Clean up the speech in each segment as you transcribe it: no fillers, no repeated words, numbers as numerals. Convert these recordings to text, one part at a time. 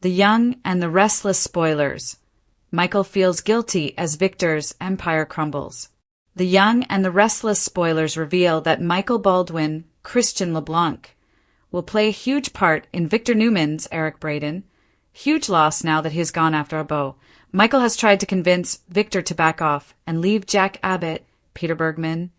The Young and the Restless spoilers. Michael feels guilty as Victor's empire crumbles. The Young and the Restless spoilers reveal that Michael Baldwin, Christian LeBlanc, will play a huge part in Victor Newman's Eric Braeden. Huge loss now that he has gone after a beau. Michael has tried to convince Victor to back off and leave Jack Abbott, Peter Bergman,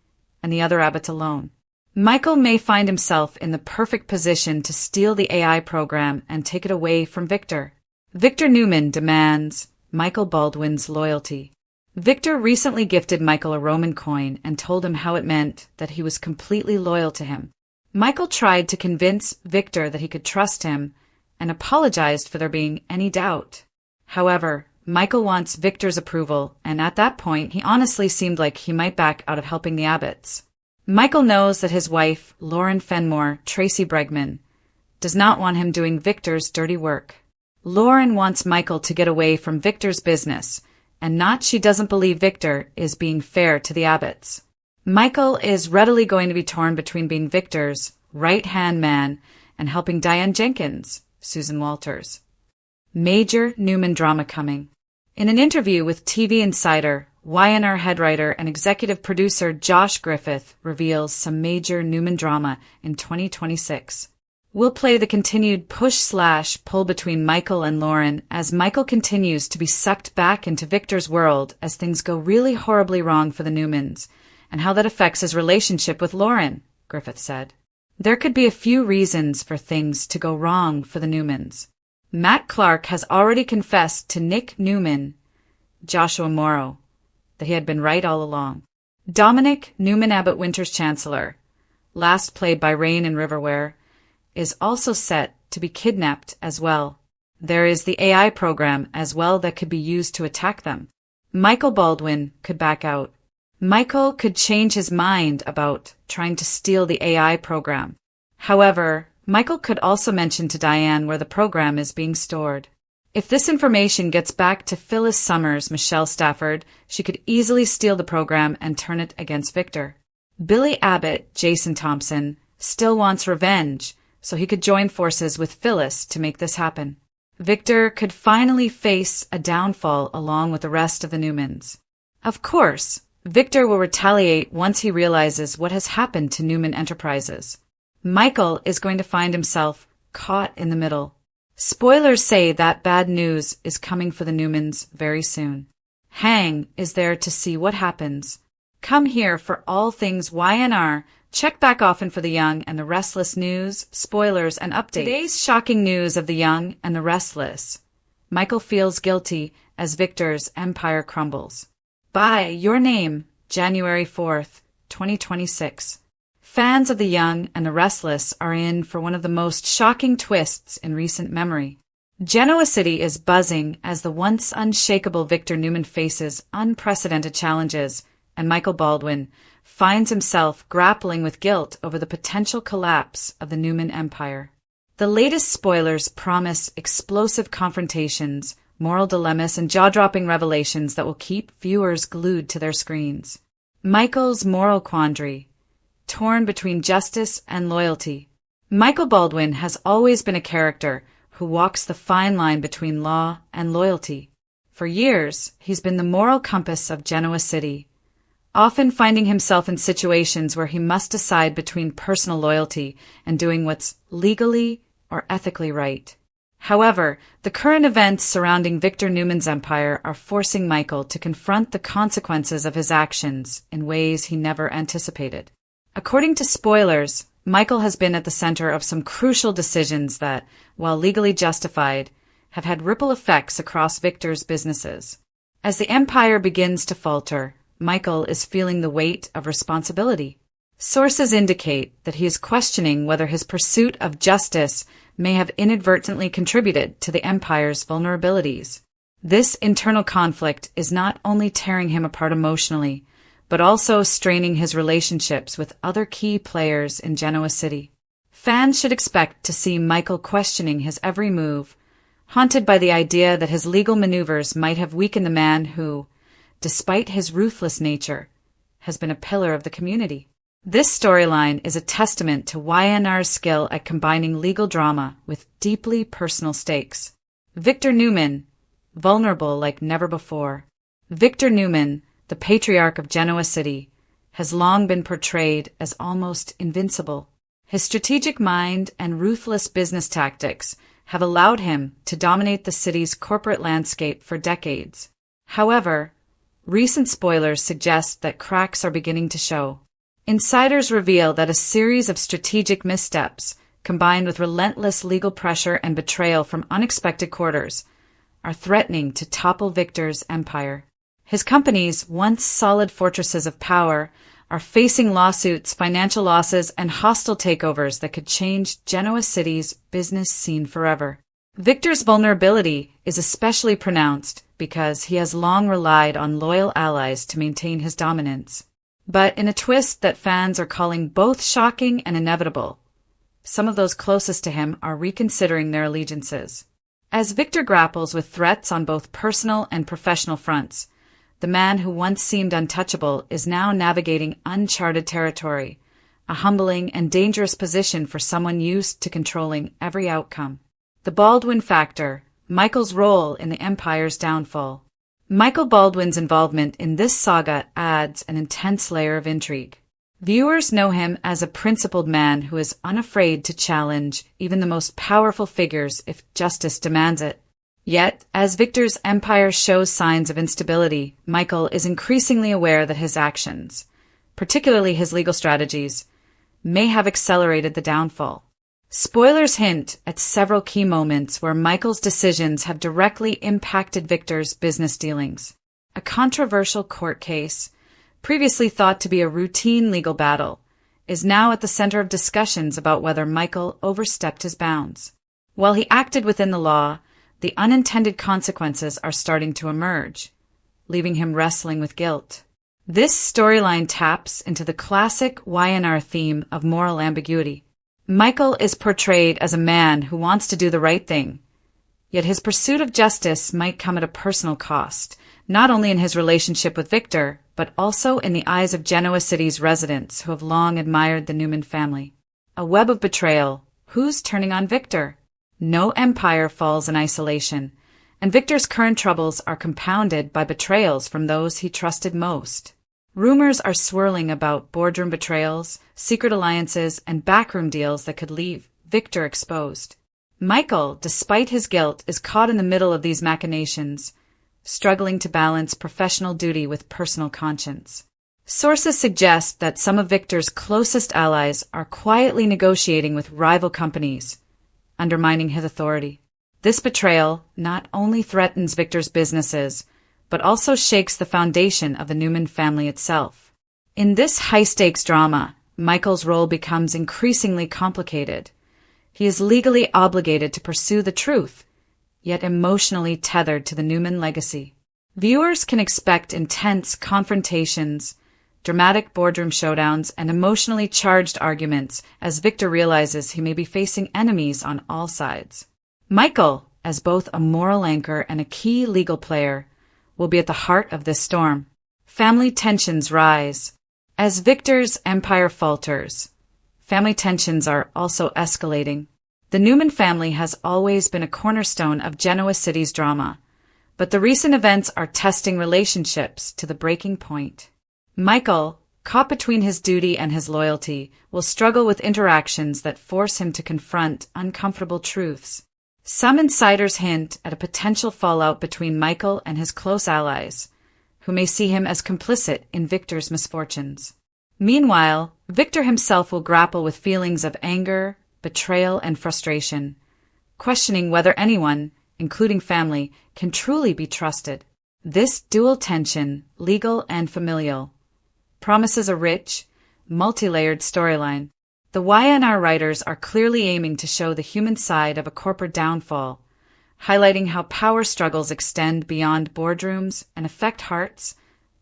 and the other Abbotts alone. Michael may find himself in the perfect position to steal the AI program and take it away from Victor. Victor Newman demands Michael Baldwin's loyalty. Victor recently gifted Michael a Roman coin and told him how it meant that he was completely loyal to him. Michael tried to convince Victor that he could trust him and apologized for there being any doubt. However, Michael wants Victor's approval, and at that point he honestly seemed like he might back out of helping the Abbotts. Michael knows that his wife, Lauren Fenmore, Tracy Bregman, does not want him doing Victor's dirty work. Lauren wants Michael to get away from Victor's business, and not she doesn't believe Victor is being fair to the Abbotts. Michael is readily going to be torn between being Victor's right-hand man and helping Diane Jenkins, Susan Walters. Major Newman drama coming. In an interview with TV Insider, YNR head writer and executive producer Josh Griffith reveals some major Newman drama in 2026. We'll play the continued push/pull between Michael and Lauren as Michael continues to be sucked back into Victor's world as things go really horribly wrong for the Newmans, and how that affects his relationship with Lauren, Griffith said. There could be a few reasons for things to go wrong for the Newmans. Matt Clark has already confessed to Nick Newman, Joshua Morrow, that he had been right all along. Dominic Newman Abbott Winter's Chancellor, last played by Rain in Riverware, is also set to be kidnapped as well. There is the AI program as well that could be used to attack them. Michael Baldwin could back out. Michael could change his mind about trying to steal the AI program. However, Michael could also mention to Diane where the program is being stored. If this information gets back to Phyllis Summers, Michelle Stafford, she could easily steal the program and turn it against Victor. Billy Abbott, Jason Thompson, still wants revenge, so he could join forces with Phyllis to make this happen. Victor could finally face a downfall along with the rest of the Newmans. Of course, Victor will retaliate once he realizes what has happened to Newman Enterprises. Michael is going to find himself caught in the middle. Spoilers say that bad news is coming for the Newmans very soon. Hang is there to see what happens. Come here for all things YNR. Check back often for the Young and the Restless news, spoilers, and updates. Today's shocking news of the Young and the Restless. Michael feels guilty as Victor's empire crumbles. By your name, January 4th, 2026. Fans of the Young and the Restless are in for one of the most shocking twists in recent memory. Genoa City is buzzing as the once unshakable Victor Newman faces unprecedented challenges, and Michael Baldwin finds himself grappling with guilt over the potential collapse of the Newman Empire. The latest spoilers promise explosive confrontations, moral dilemmas, and jaw-dropping revelations that will keep viewers glued to their screens. Michael's moral quandary, torn between justice and loyalty. Michael Baldwin has always been a character who walks the fine line between law and loyalty. For years, he's been the moral compass of Genoa City, often finding himself in situations where he must decide between personal loyalty and doing what's legally or ethically right. However, the current events surrounding Victor Newman's empire are forcing Michael to confront the consequences of his actions in ways he never anticipated. According to spoilers, Michael has been at the center of some crucial decisions that, while legally justified, have had ripple effects across Victor's businesses. As the empire begins to falter, Michael is feeling the weight of responsibility. Sources indicate that he is questioning whether his pursuit of justice may have inadvertently contributed to the empire's vulnerabilities. This internal conflict is not only tearing him apart emotionally, but also straining his relationships with other key players in Genoa City. Fans should expect to see Michael questioning his every move, haunted by the idea that his legal maneuvers might have weakened the man who, despite his ruthless nature, has been a pillar of the community. This storyline is a testament to YNR's skill at combining legal drama with deeply personal stakes. Victor Newman, vulnerable like never before. Victor Newman, the patriarch of Genoa City, has long been portrayed as almost invincible. His strategic mind and ruthless business tactics have allowed him to dominate the city's corporate landscape for decades. However, recent spoilers suggest that cracks are beginning to show. Insiders reveal that a series of strategic missteps, combined with relentless legal pressure and betrayal from unexpected quarters, are threatening to topple Victor's empire. His companies, once solid fortresses of power, are facing lawsuits, financial losses, and hostile takeovers that could change Genoa City's business scene forever. Victor's vulnerability is especially pronounced because he has long relied on loyal allies to maintain his dominance. But in a twist that fans are calling both shocking and inevitable, some of those closest to him are reconsidering their allegiances. As Victor grapples with threats on both personal and professional fronts, the man who once seemed untouchable is now navigating uncharted territory, a humbling and dangerous position for someone used to controlling every outcome. The Baldwin factor, Michael's role in the empire's downfall. Michael Baldwin's involvement in this saga adds an intense layer of intrigue. Viewers know him as a principled man who is unafraid to challenge even the most powerful figures if justice demands it. Yet, as Victor's empire shows signs of instability, Michael is increasingly aware that his actions, particularly his legal strategies, may have accelerated the downfall. Spoilers hint at several key moments where Michael's decisions have directly impacted Victor's business dealings. A controversial court case, previously thought to be a routine legal battle, is now at the center of discussions about whether Michael overstepped his bounds. While he acted within the law, the unintended consequences are starting to emerge, leaving him wrestling with guilt. This storyline taps into the classic YNR theme of moral ambiguity. Michael is portrayed as a man who wants to do the right thing, yet his pursuit of justice might come at a personal cost, not only in his relationship with Victor, but also in the eyes of Genoa City's residents who have long admired the Newman family. A web of betrayal. Who's turning on Victor? No empire falls in isolation, and Victor's current troubles are compounded by betrayals from those he trusted most. Rumors are swirling about boardroom betrayals, secret alliances, and backroom deals that could leave Victor exposed. Michael, despite his guilt, is caught in the middle of these machinations, struggling to balance professional duty with personal conscience. Sources suggest that some of Victor's closest allies are quietly negotiating with rival companies, undermining his authority. This betrayal not only threatens Victor's businesses, but also shakes the foundation of the Newman family itself. In this high-stakes drama, Michael's role becomes increasingly complicated. He is legally obligated to pursue the truth, yet emotionally tethered to the Newman legacy. Viewers can expect intense confrontations, dramatic boardroom showdowns, and emotionally charged arguments as Victor realizes he may be facing enemies on all sides. Michael, as both a moral anchor and a key legal player, will be at the heart of this storm. Family tensions rise. As Victor's empire falters, family tensions are also escalating. The Newman family has always been a cornerstone of Genoa City's drama, but the recent events are testing relationships to the breaking point. Michael, caught between his duty and his loyalty, will struggle with interactions that force him to confront uncomfortable truths. Some insiders hint at a potential fallout between Michael and his close allies, who may see him as complicit in Victor's misfortunes. Meanwhile, Victor himself will grapple with feelings of anger, betrayal, and frustration, questioning whether anyone, including family, can truly be trusted. This dual tension, legal and familial, promises a rich, multi-layered storyline. The YNR writers are clearly aiming to show the human side of a corporate downfall, highlighting how power struggles extend beyond boardrooms and affect hearts,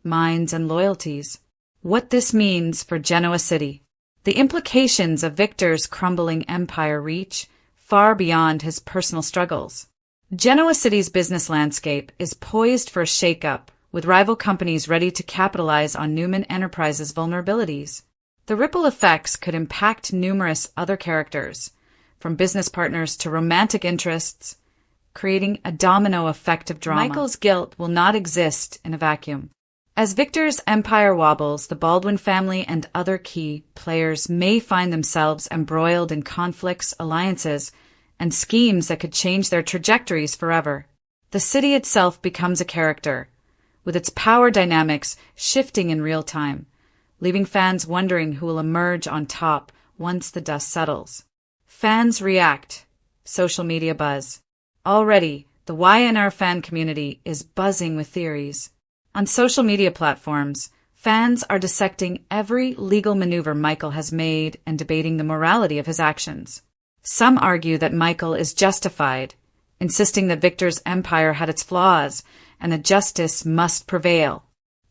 minds, and loyalties. What this means for Genoa City. The implications of Victor's crumbling empire reach far beyond his personal struggles. Genoa City's business landscape is poised for a shakeup, with rival companies ready to capitalize on Newman Enterprises' vulnerabilities. The ripple effects could impact numerous other characters, from business partners to romantic interests, creating a domino effect of drama. Michael's guilt will not exist in a vacuum. As Victor's empire wobbles, the Baldwin family and other key players may find themselves embroiled in conflicts, alliances, and schemes that could change their trajectories forever. The city itself becomes a character, with its power dynamics shifting in real time, leaving fans wondering who will emerge on top once the dust settles. Fans react. Social media buzz. Already, the YNR fan community is buzzing with theories. On social media platforms, fans are dissecting every legal maneuver Michael has made and debating the morality of his actions. Some argue that Michael is justified, insisting that Victor's empire had its flaws and that justice must prevail.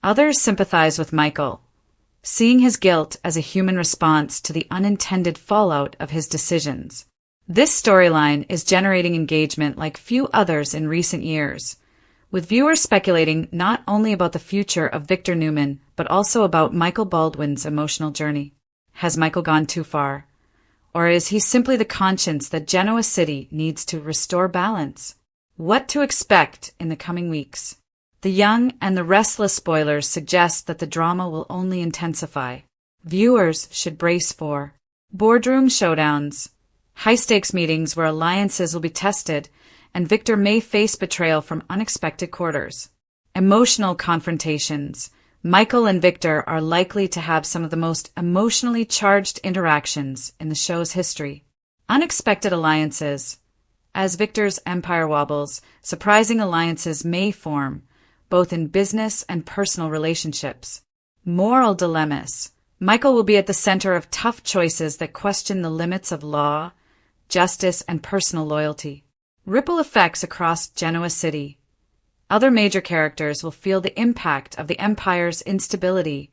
Others sympathize with Michael, seeing his guilt as a human response to the unintended fallout of his decisions. This storyline is generating engagement like few others in recent years, with viewers speculating not only about the future of Victor Newman, but also about Michael Baldwin's emotional journey. Has Michael gone too far? Or is he simply the conscience that Genoa City needs to restore balance? What to expect in the coming weeks? The Young and the Restless spoilers suggest that the drama will only intensify. Viewers should brace for boardroom showdowns, high-stakes meetings where alliances will be tested, and Victor may face betrayal from unexpected quarters. Emotional confrontations. Michael and Victor are likely to have some of the most emotionally charged interactions in the show's history. Unexpected alliances. As Victor's empire wobbles, surprising alliances may form, both in business and personal relationships. Moral dilemmas. Michael will be at the center of tough choices that question the limits of law, justice, and personal loyalty. Ripple effects across Genoa City. Other major characters will feel the impact of the Empire's instability,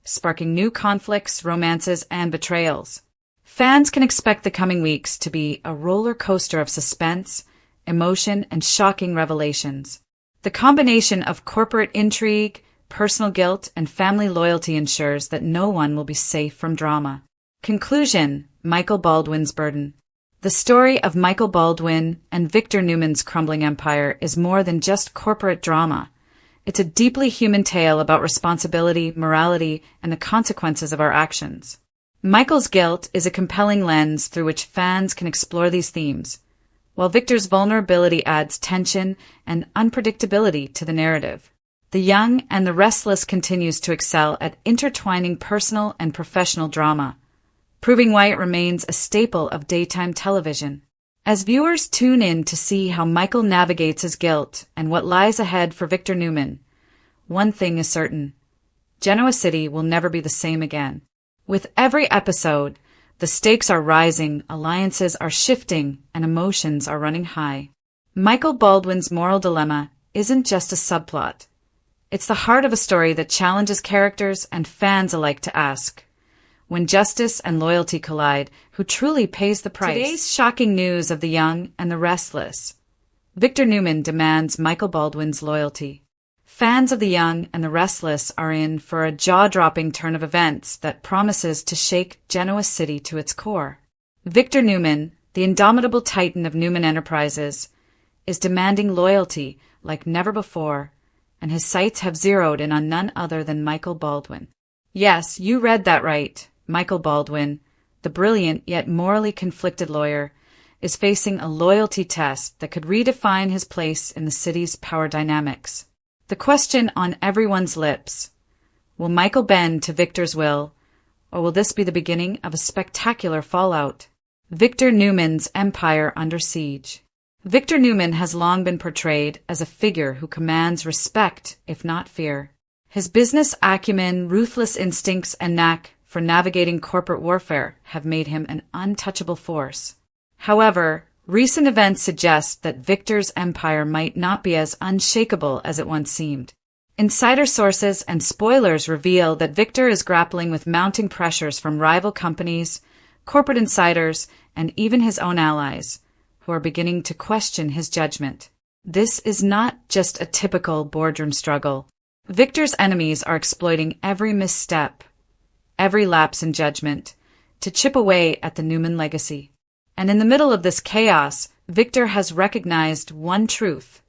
sparking new conflicts, romances, and betrayals. Fans can expect the coming weeks to be a roller coaster of suspense, emotion, and shocking revelations. The combination of corporate intrigue, personal guilt, and family loyalty ensures that no one will be safe from drama. Conclusion: Michael Baldwin's burden. The story of Michael Baldwin and Victor Newman's crumbling empire is more than just corporate drama. It's a deeply human tale about responsibility, morality, and the consequences of our actions. Michael's guilt is a compelling lens through which fans can explore these themes, while Victor's vulnerability adds tension and unpredictability to the narrative. The Young and the Restless continues to excel at intertwining personal and professional drama, proving why it remains a staple of daytime television. As viewers tune in to see how Michael navigates his guilt and what lies ahead for Victor Newman, one thing is certain: Genoa City will never be the same again. With every episode, the stakes are rising, alliances are shifting, and emotions are running high. Michael Baldwin's moral dilemma isn't just a subplot. It's the heart of a story that challenges characters and fans alike to ask, when justice and loyalty collide, who truly pays the price? Today's shocking news of the Young and the Restless. Victor Newman demands Michael Baldwin's loyalty. Fans of the Young and the Restless are in for a jaw-dropping turn of events that promises to shake Genoa City to its core. Victor Newman, the indomitable titan of Newman Enterprises, is demanding loyalty like never before, and his sights have zeroed in on none other than Michael Baldwin. Yes, you read that right. Michael Baldwin, the brilliant yet morally conflicted lawyer, is facing a loyalty test that could redefine his place in the city's power dynamics. The question on everyone's lips: will Michael bend to Victor's will, or will this be the beginning of a spectacular fallout? Victor Newman's empire under siege. Victor Newman has long been portrayed as a figure who commands respect, if not fear. His business acumen, ruthless instincts, and knack for navigating corporate warfare have made him an untouchable force. However, recent events suggest that Victor's empire might not be as unshakable as it once seemed. Insider sources and spoilers reveal that Victor is grappling with mounting pressures from rival companies, corporate insiders, and even his own allies, who are beginning to question his judgment. This is not just a typical boardroom struggle. Victor's enemies are exploiting every misstep, every lapse in judgment, to chip away at the Newman legacy. And in the middle of this chaos, Victor has recognized one truth: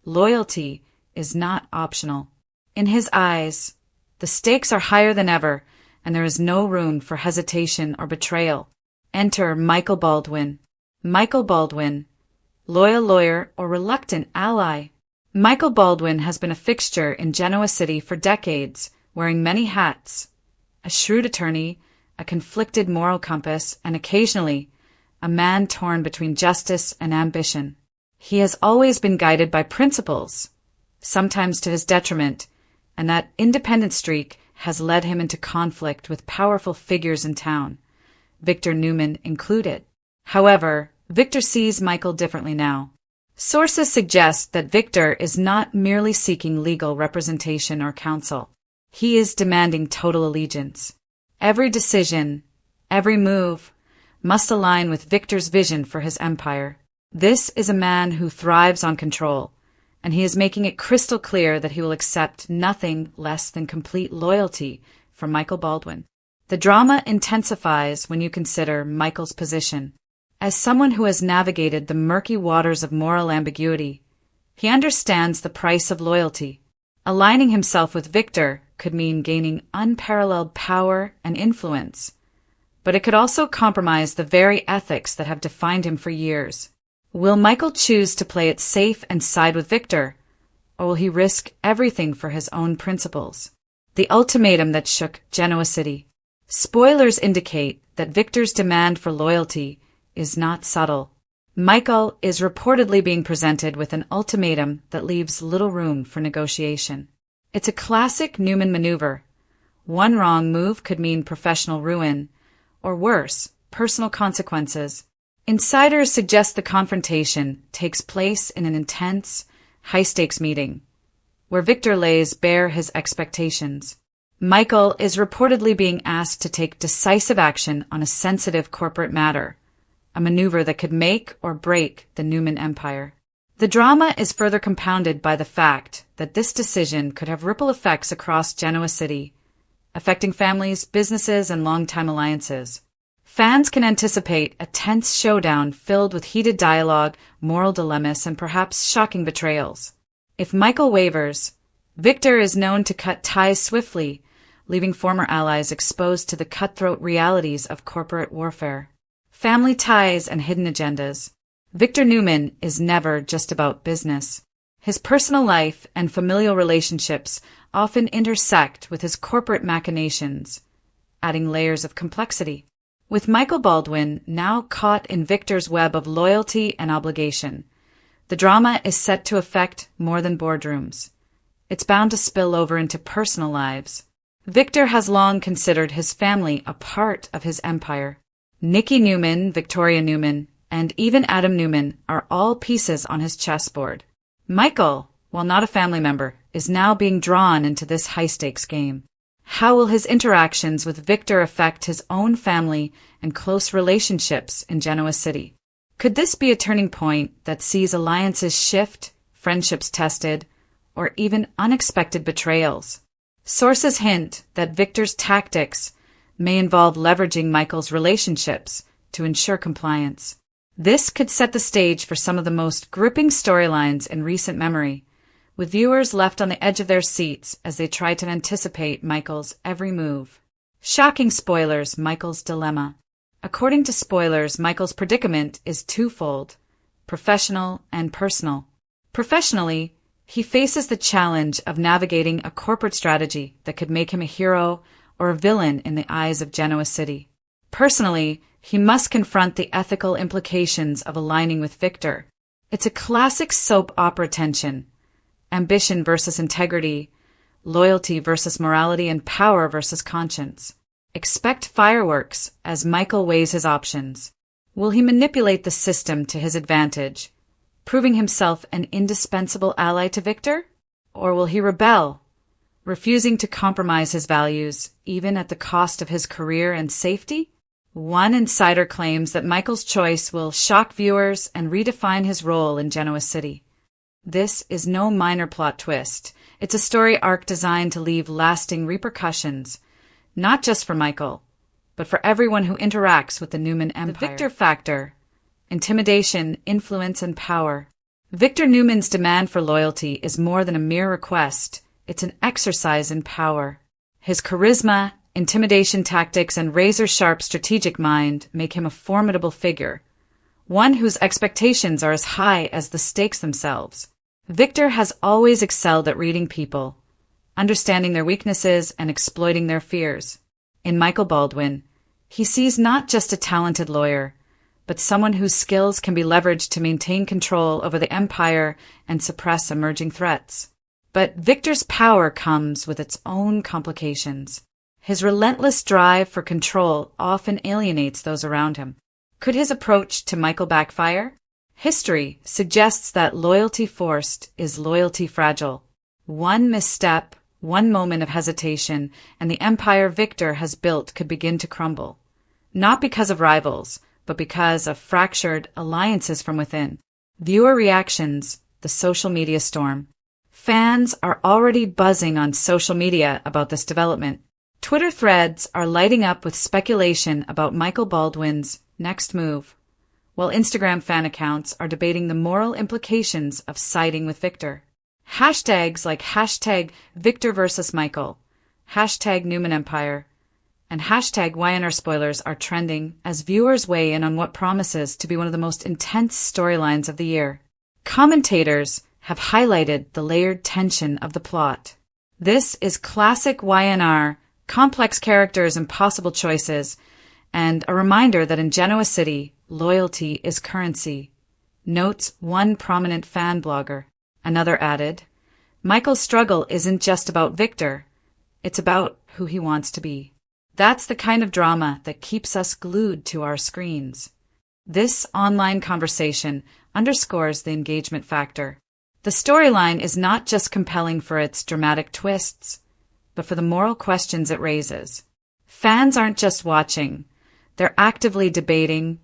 loyalty is not optional. In his eyes, the stakes are higher than ever, and there is no room for hesitation or betrayal. Enter Michael Baldwin. Michael Baldwin, loyal lawyer or reluctant ally. Michael Baldwin has been a fixture in Genoa City for decades, wearing many hats: a shrewd attorney, a conflicted moral compass, and occasionally, a man torn between justice and ambition. He has always been guided by principles, sometimes to his detriment, and that independent streak has led him into conflict with powerful figures in town, Victor Newman included. However, Victor sees Michael differently now. Sources suggest that Victor is not merely seeking legal representation or counsel. He is demanding total allegiance. Every decision, every move, must align with Victor's vision for his empire. This is a man who thrives on control, and he is making it crystal clear that he will accept nothing less than complete loyalty from Michael Baldwin. The drama intensifies when you consider Michael's position. As someone who has navigated the murky waters of moral ambiguity, he understands the price of loyalty. Aligning himself with Victor could mean gaining unparalleled power and influence, but it could also compromise the very ethics that have defined him for years. Will Michael choose to play it safe and side with Victor, or will he risk everything for his own principles? The ultimatum that shook Genoa City. Spoilers indicate that Victor's demand for loyalty is not subtle. Michael is reportedly being presented with an ultimatum that leaves little room for negotiation. It's a classic Newman maneuver. One wrong move could mean professional ruin, or worse, personal consequences. Insiders suggest the confrontation takes place in an intense, high-stakes meeting, where Victor lays bare his expectations. Michael is reportedly being asked to take decisive action on a sensitive corporate matter, a maneuver that could make or break the Newman empire. The drama is further compounded by the fact that this decision could have ripple effects across Genoa City, affecting families, businesses, and longtime alliances. Fans can anticipate a tense showdown filled with heated dialogue, moral dilemmas, and perhaps shocking betrayals. If Michael wavers, Victor is known to cut ties swiftly, leaving former allies exposed to the cutthroat realities of corporate warfare. Family ties and hidden agendas. Victor Newman is never just about business. His personal life and familial relationships often intersect with his corporate machinations, adding layers of complexity. With Michael Baldwin now caught in Victor's web of loyalty and obligation, the drama is set to affect more than boardrooms. It's bound to spill over into personal lives. Victor has long considered his family a part of his empire. Nikki Newman, Victoria Newman, and even Adam Newman are all pieces on his chessboard. Michael, while not a family member, is now being drawn into this high-stakes game. How will his interactions with Victor affect his own family and close relationships in Genoa City? Could this be a turning point that sees alliances shift, friendships tested, or even unexpected betrayals? Sources hint that Victor's tactics may involve leveraging Michael's relationships to ensure compliance. This could set the stage for some of the most gripping storylines in recent memory, with viewers left on the edge of their seats as they try to anticipate Michael's every move. Shocking spoilers: Michael's dilemma. According to spoilers, Michael's predicament is twofold: professional and personal. Professionally, he faces the challenge of navigating a corporate strategy that could make him a hero or a villain in the eyes of Genoa City. Personally, he must confront the ethical implications of aligning with Victor. It's a classic soap opera tension: ambition versus integrity, loyalty versus morality, and power versus conscience. Expect fireworks as Michael weighs his options. Will he manipulate the system to his advantage, proving himself an indispensable ally to Victor? Or will he rebel, refusing to compromise his values, even at the cost of his career and safety? One insider claims that Michael's choice will shock viewers and redefine his role in Genoa City. This is no minor plot twist. It's a story arc designed to leave lasting repercussions, not just for Michael, but for everyone who interacts with the Newman Empire. The Victor factor intimidation, influence, and power. Victor Newman's demand for loyalty is more than a mere request. It's an exercise in power. His charisma, intimidation tactics, and razor-sharp strategic mind make him a formidable figure, one whose expectations are as high as the stakes themselves. Victor has always excelled at reading people, understanding their weaknesses and exploiting their fears. In Michael Baldwin, he sees not just a talented lawyer, but someone whose skills can be leveraged to maintain control over the empire and suppress emerging threats. But Victor's power comes with its own complications. His relentless drive for control often alienates those around him. Could his approach to Michael backfire? History suggests that loyalty forced is loyalty fragile. One misstep, one moment of hesitation, and the empire Victor has built could begin to crumble. Not because of rivals, but because of fractured alliances from within. Viewer reactions, the social media storm. Fans are already buzzing on social media about this development. Twitter threads are lighting up with speculation about Michael Baldwin's next move, while Instagram fan accounts are debating the moral implications of siding with Victor. Hashtags like hashtag Victor versus Michael, hashtag Newman Empire, and hashtag YNR spoilers are trending as viewers weigh in on what promises to be one of the most intense storylines of the year. Commentators have highlighted the layered tension of the plot. This is classic YNR, complex characters and possible choices, and a reminder that in Genoa City, loyalty is currency, notes one prominent fan blogger. Another added, Michael's struggle isn't just about Victor, it's about who he wants to be. That's the kind of drama that keeps us glued to our screens. This online conversation underscores the engagement factor. The storyline is not just compelling for its dramatic twists, but for the moral questions it raises. Fans aren't just watching, they're actively debating,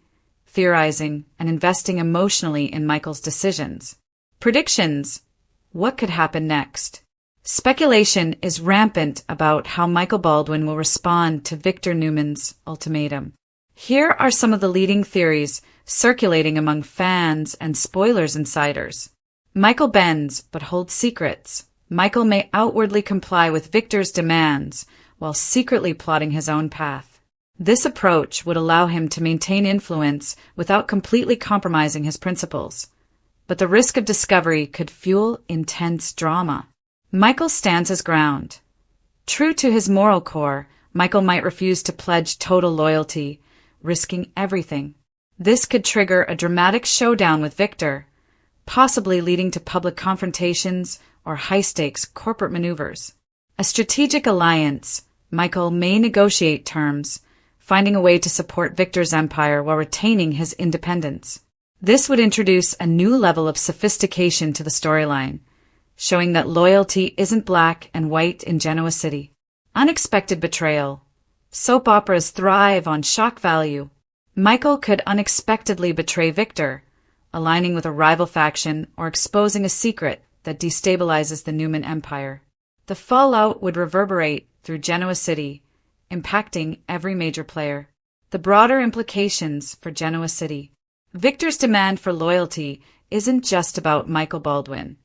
theorizing, and investing emotionally in Michael's decisions. Predictions. What could happen next? Speculation is rampant about how Michael Baldwin will respond to Victor Newman's ultimatum. Here are some of the leading theories circulating among fans and spoilers insiders. Michael bends but holds secrets. Michael may outwardly comply with Victor's demands while secretly plotting his own path. This approach would allow him to maintain influence without completely compromising his principles. But the risk of discovery could fuel intense drama. Michael stands his ground. True to his moral core, Michael might refuse to pledge total loyalty, risking everything. This could trigger a dramatic showdown with Victor, possibly leading to public confrontations or high-stakes corporate maneuvers. A strategic alliance, Michael may negotiate terms, finding a way to support Victor's empire while retaining his independence. This would introduce a new level of sophistication to the storyline, showing that loyalty isn't black and white in Genoa City. Unexpected betrayal. Soap operas thrive on shock value. Michael could unexpectedly betray Victor, aligning with a rival faction or exposing a secret that destabilizes the Newman Empire. The fallout would reverberate through Genoa City, impacting every major player. The broader implications for Genoa City. Victor's demand for loyalty isn't just about Michael Baldwin.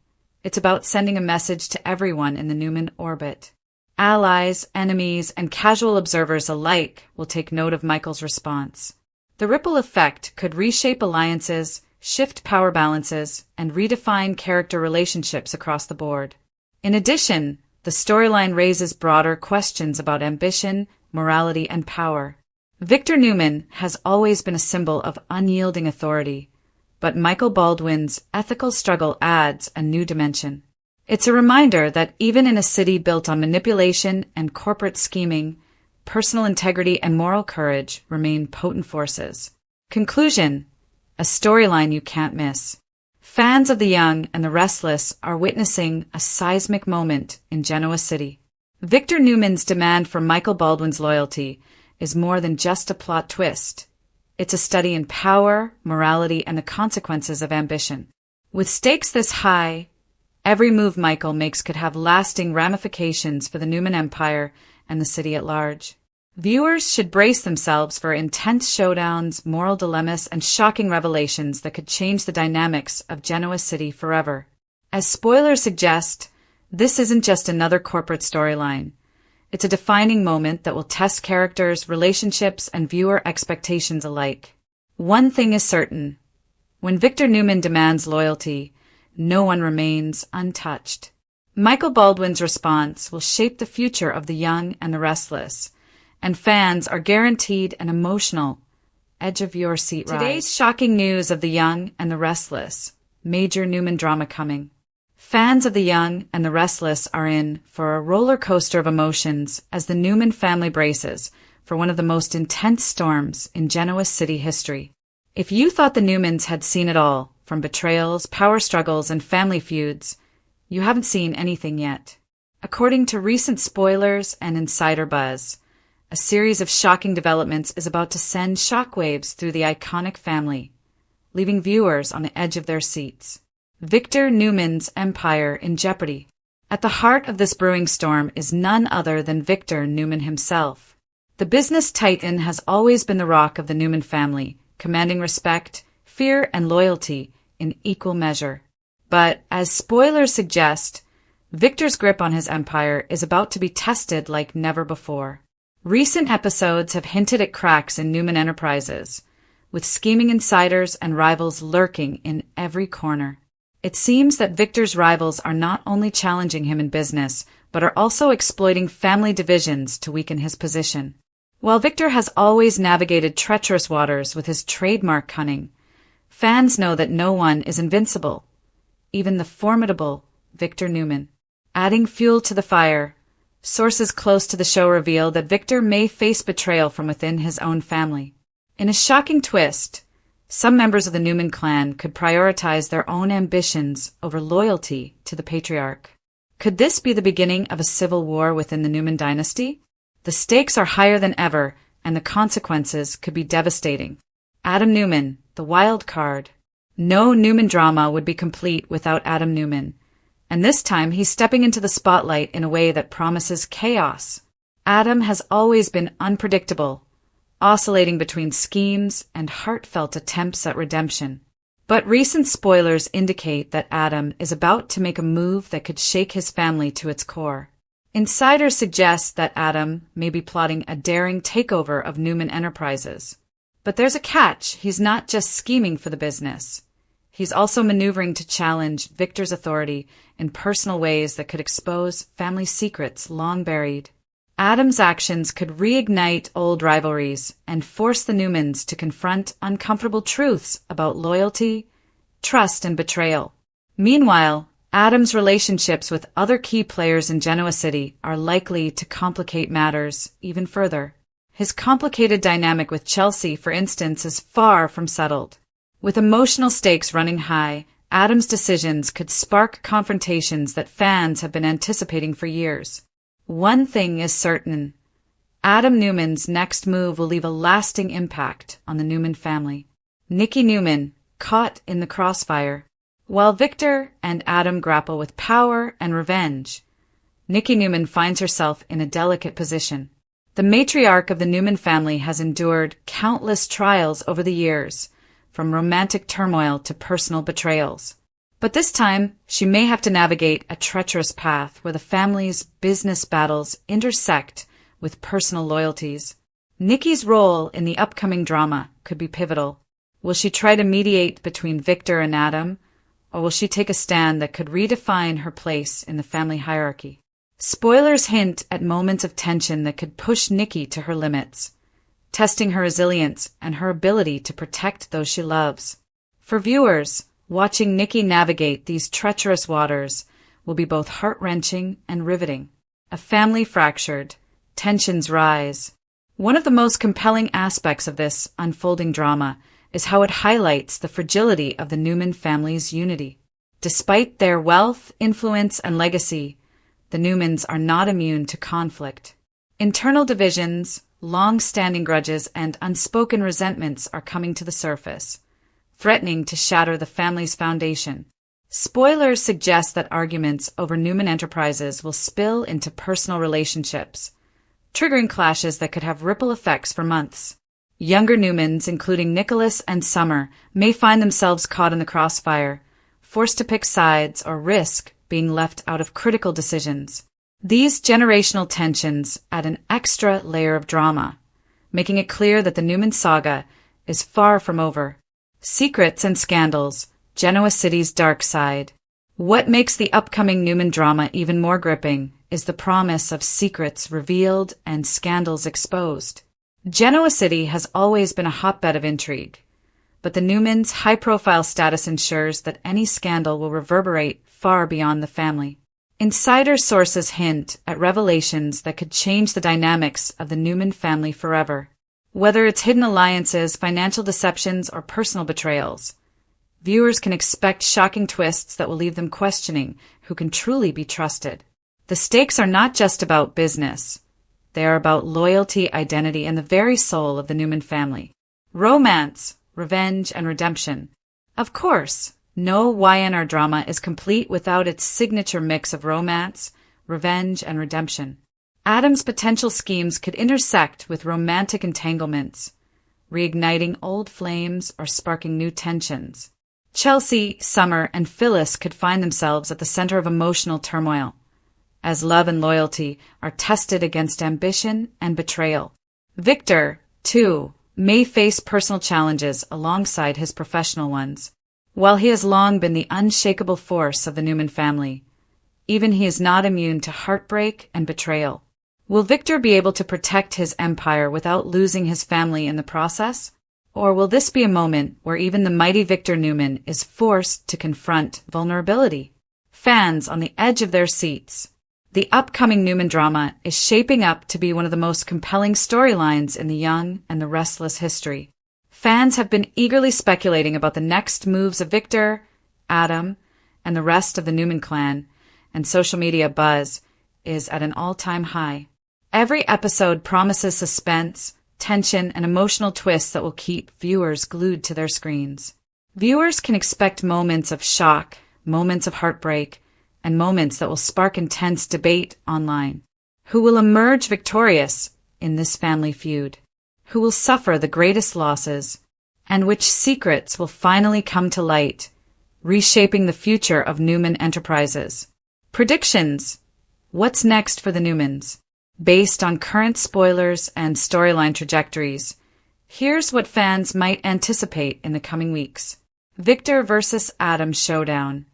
It's about sending a message to everyone in the Newman orbit. Allies, enemies, and casual observers alike will take note of Michael's response. The ripple effect could reshape alliances, shift power balances, and redefine character relationships across the board. In addition, the storyline raises broader questions about ambition, morality, and power. Victor Newman has always been a symbol of unyielding authority, but Michael Baldwin's ethical struggle adds a new dimension. It's a reminder that even in a city built on manipulation and corporate scheming, personal integrity and moral courage remain potent forces. Conclusion: a storyline you can't miss. Fans of The Young and the Restless are witnessing a seismic moment in Genoa City. Victor Newman's demand for Michael Baldwin's loyalty is more than just a plot twist. It's a study in power, morality, and the consequences of ambition. With stakes this high, every move Michael makes could have lasting ramifications for the Newman Empire and the city at large. Viewers should brace themselves for intense showdowns, moral dilemmas, and shocking revelations that could change the dynamics of Genoa City forever. As spoilers suggest, this isn't just another corporate storyline. It's a defining moment that will test characters, relationships, and viewer expectations alike. One thing is certain. When Victor Newman demands loyalty, no one remains untouched. Michael Baldwin's response will shape the future of The Young and the Restless, and fans are guaranteed an emotional, edge-of-your-seat ride. Today's shocking news of The Young and the Restless. Major Newman drama coming. Fans of The Young and the Restless are in for a roller coaster of emotions as the Newman family braces for one of the most intense storms in Genoa City history. If you thought the Newmans had seen it all, from betrayals, power struggles, and family feuds, you haven't seen anything yet. According to recent spoilers and insider buzz, a series of shocking developments is about to send shockwaves through the iconic family, leaving viewers on the edge of their seats. Victor Newman's empire in jeopardy. At the heart of this brewing storm is none other than Victor Newman himself. The business titan has always been the rock of the Newman family, commanding respect, fear, and loyalty in equal measure. But, as spoilers suggest, Victor's grip on his empire is about to be tested like never before. Recent episodes have hinted at cracks in Newman Enterprises, with scheming insiders and rivals lurking in every corner. It seems that Victor's rivals are not only challenging him in business, but are also exploiting family divisions to weaken his position. While Victor has always navigated treacherous waters with his trademark cunning, fans know that no one is invincible, even the formidable Victor Newman. Adding fuel to the fire, sources close to the show reveal that Victor may face betrayal from within his own family. In a shocking twist, some members of the Newman clan could prioritize their own ambitions over loyalty to the patriarch. Could this be the beginning of a civil war within the Newman dynasty? The stakes are higher than ever, and the consequences could be devastating. Adam Newman, the wild card. No Newman drama would be complete without Adam Newman, and this time he's stepping into the spotlight in a way that promises chaos. Adam has always been unpredictable, oscillating between schemes and heartfelt attempts at redemption. But recent spoilers indicate that Adam is about to make a move that could shake his family to its core. Insiders suggest that Adam may be plotting a daring takeover of Newman Enterprises. But there's a catch. He's not just scheming for the business. He's also maneuvering to challenge Victor's authority in personal ways that could expose family secrets long buried. Adam's actions could reignite old rivalries and force the Newmans to confront uncomfortable truths about loyalty, trust, and betrayal. Meanwhile, Adam's relationships with other key players in Genoa City are likely to complicate matters even further. His complicated dynamic with Chelsea, for instance, is far from settled. With emotional stakes running high, Adam's decisions could spark confrontations that fans have been anticipating for years. One thing is certain. Adam Newman's next move will leave a lasting impact on the Newman family. Nikki Newman, caught in the crossfire. While Victor and Adam grapple with power and revenge, Nikki Newman finds herself in a delicate position. The matriarch of the Newman family has endured countless trials over the years, from romantic turmoil to personal betrayals. But this time, she may have to navigate a treacherous path where the family's business battles intersect with personal loyalties. Nikki's role in the upcoming drama could be pivotal. Will she try to mediate between Victor and Adam, or will she take a stand that could redefine her place in the family hierarchy? Spoilers hint at moments of tension that could push Nikki to her limits, testing her resilience and her ability to protect those she loves. For viewers, watching Nikki navigate these treacherous waters will be both heart-wrenching and riveting. A family fractured, tensions rise. One of the most compelling aspects of this unfolding drama is how it highlights the fragility of the Newman family's unity. Despite their wealth, influence, and legacy, the Newmans are not immune to conflict. Internal divisions, long-standing grudges, and unspoken resentments are coming to the surface, threatening to shatter the family's foundation. Spoilers suggest that arguments over Newman Enterprises will spill into personal relationships, triggering clashes that could have ripple effects for months. Younger Newmans, including Nicholas and Summer, may find themselves caught in the crossfire, forced to pick sides or risk being left out of critical decisions. These generational tensions add an extra layer of drama, making it clear that the Newman saga is far from over. Secrets and scandals, Genoa City's dark side. What makes the upcoming Newman drama even more gripping is the promise of secrets revealed and scandals exposed. Genoa City has always been a hotbed of intrigue, but the Newmans' high-profile status ensures that any scandal will reverberate far beyond the family. Insider sources hint at revelations that could change the dynamics of the Newman family forever. Whether it's hidden alliances, financial deceptions, or personal betrayals, viewers can expect shocking twists that will leave them questioning who can truly be trusted. The stakes are not just about business. They are about loyalty, identity, and the very soul of the Newman family. Romance, revenge, and redemption. Of course, no YNR drama is complete without its signature mix of romance, revenge, and redemption. Adam's potential schemes could intersect with romantic entanglements, reigniting old flames or sparking new tensions. Chelsea, Summer, and Phyllis could find themselves at the center of emotional turmoil, as love and loyalty are tested against ambition and betrayal. Victor, too, may face personal challenges alongside his professional ones. While he has long been the unshakable force of the Newman family, even he is not immune to heartbreak and betrayal. Will Victor be able to protect his empire without losing his family in the process? Or will this be a moment where even the mighty Victor Newman is forced to confront vulnerability? Fans on the edge of their seats. The upcoming Newman drama is shaping up to be one of the most compelling storylines in the Young and the Restless history. Fans have been eagerly speculating about the next moves of Victor, Adam, and the rest of the Newman clan, and social media buzz is at an all-time high. Every episode promises suspense, tension, and emotional twists that will keep viewers glued to their screens. Viewers can expect moments of shock, moments of heartbreak, and moments that will spark intense debate online. Who will emerge victorious in this family feud? Who will suffer the greatest losses? And which secrets will finally come to light, reshaping the future of Newman Enterprises? Predictions. What's next for the Newmans? Based on current spoilers and storyline trajectories, here's what fans might anticipate in the coming weeks. Victor versus Adam showdown.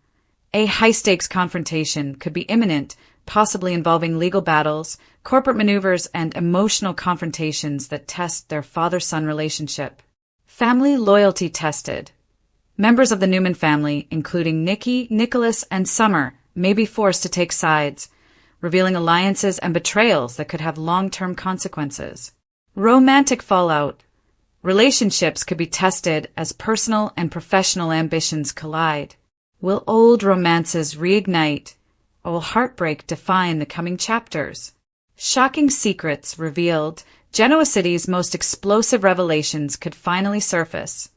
A high-stakes confrontation could be imminent, possibly involving legal battles, corporate maneuvers, and emotional confrontations that test their father-son relationship. Family loyalty tested. Members of the Newman family, including Nikki, Nicholas, and Summer, may be forced to take sides, revealing alliances and betrayals that could have long-term consequences. Romantic fallout. Relationships could be tested as personal and professional ambitions collide. Will old romances reignite, or will heartbreak define the coming chapters? Shocking secrets revealed. Genoa City's most explosive revelations could finally surface,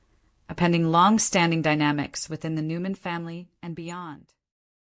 appending long-standing dynamics within the Newman family and beyond.